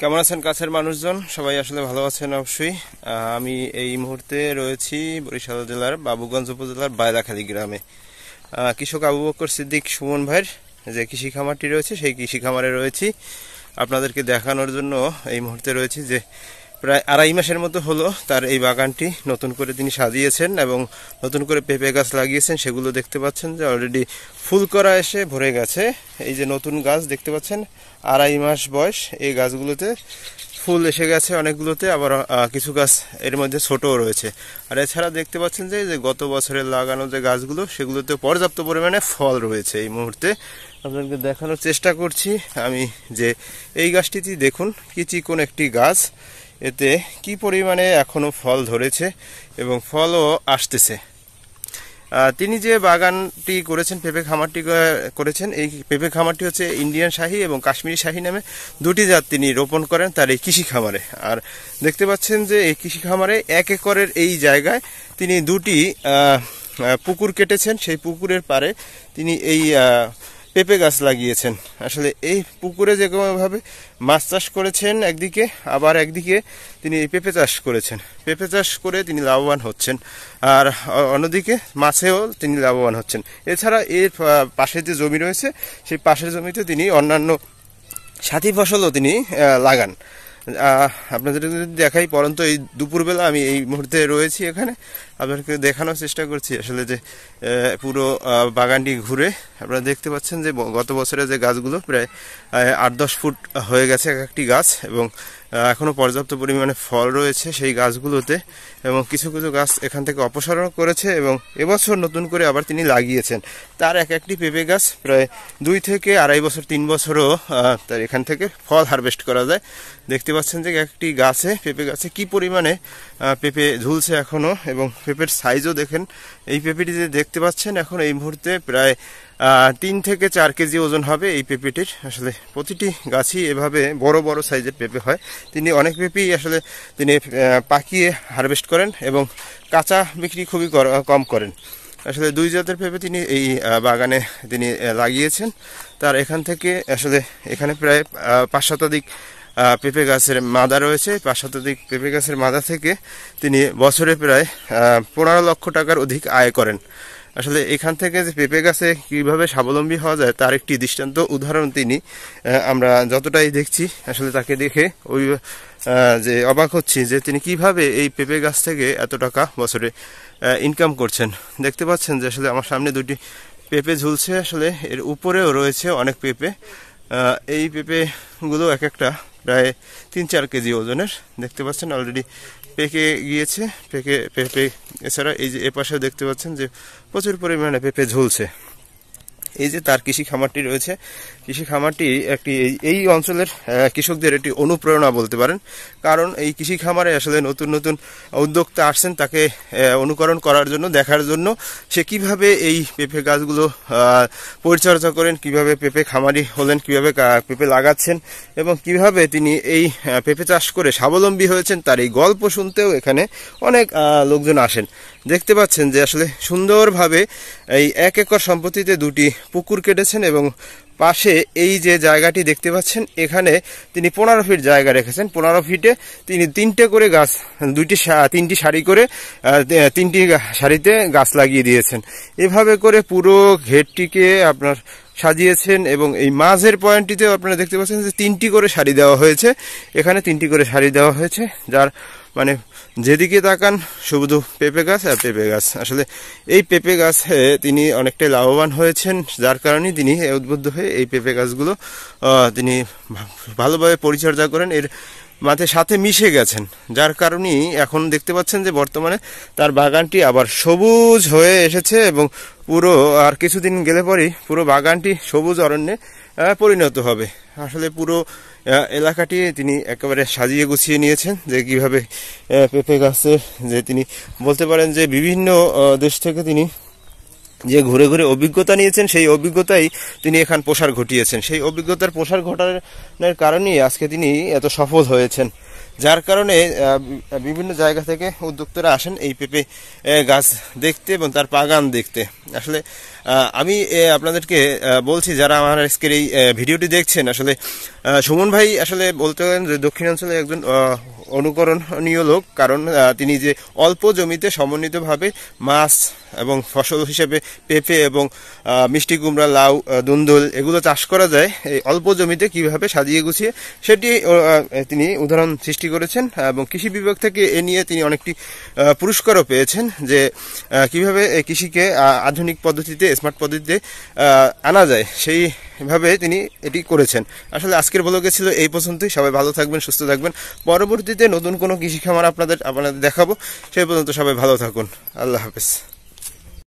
কেমন আছেন কাছের মানুষজন? সবাই আসলে ভালো আছেন অবশ্যই। আমি এই মুহূর্তে রয়েছি বরিশাল জেলার বাবুগঞ্জ উপজেলার বায়লাখালী গ্রামে। কৃষক আবু বকর সিদ্দিক সুমন ভাইয়ের যে কৃষি খামারটি রয়েছে সেই কৃষি খামারে রয়েছি আপনাদেরকে দেখানোর জন্য। এই মুহূর্তে রয়েছি যে প্রায় 2.5 মাসের মতো হলো তার এই বাগানটি নতুন করে তিনি সাজিয়েছেন এবং নতুন করে পেঁপে গাছ লাগিয়েছেন। সেগুলো দেখতে পাচ্ছেন যে অলরেডি ফুল করা এসে ভরে গেছে। এই যে নতুন গাছ দেখতে পাচ্ছেন, 2.5 মাস বয়স এই গাছগুলোতে ফুল এসে গেছে অনেকগুলোতে, আবার কিছু গাছ এর মধ্যে ছোটও রয়েছে। আর এছাড়া দেখতে পাচ্ছেন যে গত বছরের লাগানো যে গাছগুলো সেগুলোতে পর্যাপ্ত পরিমাণে ফল রয়েছে। এই মুহূর্তে আপনাদেরকে দেখানোর চেষ্টা করছি আমি যে এই গাছটিতে দেখুন কি চিকন একটি গাছ, এতে কি পরিমাণে এখনো ফল ধরেছে এবং ফলও আসতেছে। তিনি যে বাগানটি করেছেন, পেঁপে খামারটি করেছেন, এই পেঁপে খামারটি হচ্ছে ইন্ডিয়ান শাহী এবং কাশ্মীরি শাহী নামে দুটি জাত তিনি রোপণ করেন তার এই কৃষি খামারে। আর দেখতে পাচ্ছেন যে এই কৃষি খামারে 1 একরের এই জায়গায় তিনি দুটি পুকুর কেটেছেন। সেই পুকুরের পারে তিনি এই পেঁপে গাছ লাগিয়েছেন। আসলে এই পুকুরে যে কোনোভাবে মাছ চাষ করেছেন একদিকে, আবার একদিকে তিনি পেঁপে চাষ করেছেন। পেঁপে চাষ করে তিনি লাভবান হচ্ছেন, আর অন্যদিকে মাছেও তিনি লাভবান হচ্ছেন। এছাড়া এর পাশে যে জমি রয়েছে সেই পাশের জমিতে তিনি অন্যান্য সাথী ফসলও তিনি লাগান। আপনাদের যদি দেখাই, পরন্তু এই দুপুরবেলা আমি এই মুহূর্তে রয়েছি এখানে, আপনাদেরকে দেখানোর চেষ্টা করছি আসলে যে পুরো বাগানটি ঘুরে। আপনারা দেখতে পাচ্ছেন যে গত বছরে যে গাছগুলো প্রায় 8-10 ফুট হয়ে গেছে এক একটি গাছ, এবং এখনো পর্যাপ্ত পরিমাণে ফল রয়েছে সেই গাছগুলোতে, এবং কিছু কিছু গাছ এখান থেকে অপসারণ করেছে এবং এবছর নতুন করে আবার তিনি লাগিয়েছেন। তার এক একটি পেঁপে গাছ প্রায় 2 থেকে 2.5 বছর 3 বছরও তার এখান থেকে ফল হারভেস্ট করা যায়। দেখতে পাচ্ছেন যে একটি গাছে, পেঁপে গাছে কি পরিমাণে পেঁপে ঝুলছে এখনো, এবং পেঁপের সাইজও দেখেন। এই পেঁপেটি যে দেখতে পাচ্ছেন এখন এই মুহূর্তে প্রায় 3 থেকে 4 কেজি ওজন হবে এই পেঁপেটির। আসলে প্রতিটি গাছই এভাবে বড় বড় সাইজের পেঁপে হয়। তিনি অনেক পেঁপেই আসলে তিনি পাকিয়ে হারভেস্ট করেন এবং কাঁচা বিক্রি খুবই কম করেন। আসলে 2 জাতের পেঁপে তিনি এই বাগানে তিনি লাগিয়েছেন। তার এখান থেকে আসলে এখানে প্রায় 5 শতাধিক পেঁপে গাছের মাদা রয়েছে। 5 শতাধিক পেঁপে গাছের মাদা থেকে তিনি বছরে প্রায় 15 লক্ষ টাকার অধিক আয় করেন। আসলে এখান থেকে যে পেঁপে গাছে কীভাবে স্বাবলম্বী হওয়া যায় তার একটি দৃষ্টান্ত উদাহরণ তিনি, আমরা যতটাই দেখছি আসলে তাকে দেখে ওই যে অবাক হচ্ছি যে তিনি কিভাবে এই পেঁপে গাছ থেকে এত টাকা বছরে ইনকাম করছেন। দেখতে পাচ্ছেন যে আসলে আমার সামনে 2টি পেঁপে ঝুলছে, আসলে এর উপরেও রয়েছে অনেক পেঁপে। এই পেঁপেগুলো এক একটা প্রায় 3-4 কেজি ওজনের। দেখতে পাচ্ছেন অলরেডি পেকে গিয়েছে পেঁপে। এছাড়া এই যে এপাশেও দেখতে পাচ্ছেন যে প্রচুর পরিমাণে পেঁপে ঝুলছে। এই যে তার কৃষি খামারটি রয়েছে, কৃষি খামারটি একটি এই অঞ্চলের কৃষকদের একটি অনুপ্রেরণা বলতে পারেন। কারণ এই কৃষি খামারে আসলে নতুন নতুন উদ্যোক্তা আসছেন তাকে অনুকরণ করার জন্য, দেখার জন্য সে কিভাবে এই পেঁপে গাছগুলো পরিচর্যা করেন, কিভাবে পেঁপে খামারি হলেন, কিভাবে পেঁপে লাগাচ্ছেন এবং কিভাবে তিনি এই পেঁপে চাষ করে স্বাবলম্বী হয়েছেন, তার এই গল্প শুনতেও এখানে অনেক লোকজন আসেন। দেখতে পাচ্ছেন যে আসলে সুন্দরভাবে এই 1 একর সম্পত্তিতে 2টি পুকুর কেটেছেন, এবং পাশে এই যে জায়গাটি দেখতে পাচ্ছেন এখানে তিনি 15 ফিট জায়গা রেখেছেন। 15 ফিটে তিনি 3টে করে গাছ, 3টি সারি করে 3টি সারিতে গাছ লাগিয়ে দিয়েছেন। এভাবে করে পুরো ঘেরটিকে আপনার সাজিয়েছেন, এবং এই মাঝের পয়েন্টটিতেও আপনারা দেখতে পাচ্ছেন যে 3টি করে সারি দেওয়া হয়েছে। এখানে 3টি করে সারি দেওয়া হয়েছে, যার মানে যেদিকে তাকান শুধু পেঁপে গাছ আর পেঁপে গাছ। আসলে এই পেঁপে গাছে তিনি অনেকটাই লাভবান হয়েছেন, যার কারণে তিনি উদ্বুদ্ধ হয়ে এই পেঁপে গাছগুলো তিনি ভালোভাবে পরিচর্যা করেন, এর সাথে মিশে গেছেন। যার কারণেই এখন দেখতে পাচ্ছেন যে বর্তমানে তার বাগানটি আবার সবুজ হয়ে এসেছে, এবং পুরো আর কিছুদিন গেলে পরেই পুরো বাগানটি সবুজ অরণ্যে পরিণত হবে। আসলে পুরো এলাকাটি তিনি একেবারে সাজিয়ে গুছিয়ে নিয়েছেন, যে কিভাবে পেঁপে গাছের যে তিনি বলতে পারেন যে বিভিন্ন দেশ থেকে তিনি যে ঘুরে ঘুরে অভিজ্ঞতা নিয়েছেন, সেই অভিজ্ঞতাই তিনি এখান প্রসার ঘটিয়েছেন। সেই অভিজ্ঞতার প্রসার ঘটানোর কারণেই আজকে তিনি এত সফল হয়েছেন। যার কারণে বিভিন্ন জায়গা থেকে উদ্যোক্তারা আসেন এই পেঁপে গাছ দেখতে এবং তার বাগান দেখতে। আসলে আমি আপনাদেরকে বলছি, যারা আমার আজকের এই ভিডিওটি দেখছেন, আসলে সুমন ভাই আসলে বলতে পারেন যে দক্ষিণাঞ্চলে একজন অনুকরণীয় লোক। কারণ তিনি যে অল্প জমিতে সমন্বিতভাবে মাছ এবং ফসল হিসেবে পেঁপে এবং মিষ্টি কুমড়া, লাউ, দুন্দুল এগুলো চাষ করা যায় এই অল্প জমিতে কিভাবে সাজিয়ে গুছিয়ে, সেটি তিনি উদাহরণ সৃষ্টি করেছেন। এবং কৃষি বিভাগ থেকে এ নিয়ে তিনি অনেকটি পুরস্কারও পেয়েছেন, যে কিভাবে কৃষিকে আধুনিক পদ্ধতিতে, স্মার্ট পদ্ধতিতে আনা যায়, সেইভাবে তিনি এটি করেছেন। আসলে আজকের ব্লগে ছিল এই পর্যন্তই। সবাই ভালো থাকবেন, সুস্থ থাকবেন। পরবর্তীতে নতুন কোনো কৃষি খামার আপনাদের দেখাবো। সেই পর্যন্ত সবাই ভালো থাকুন। আল্লাহ হাফেজ।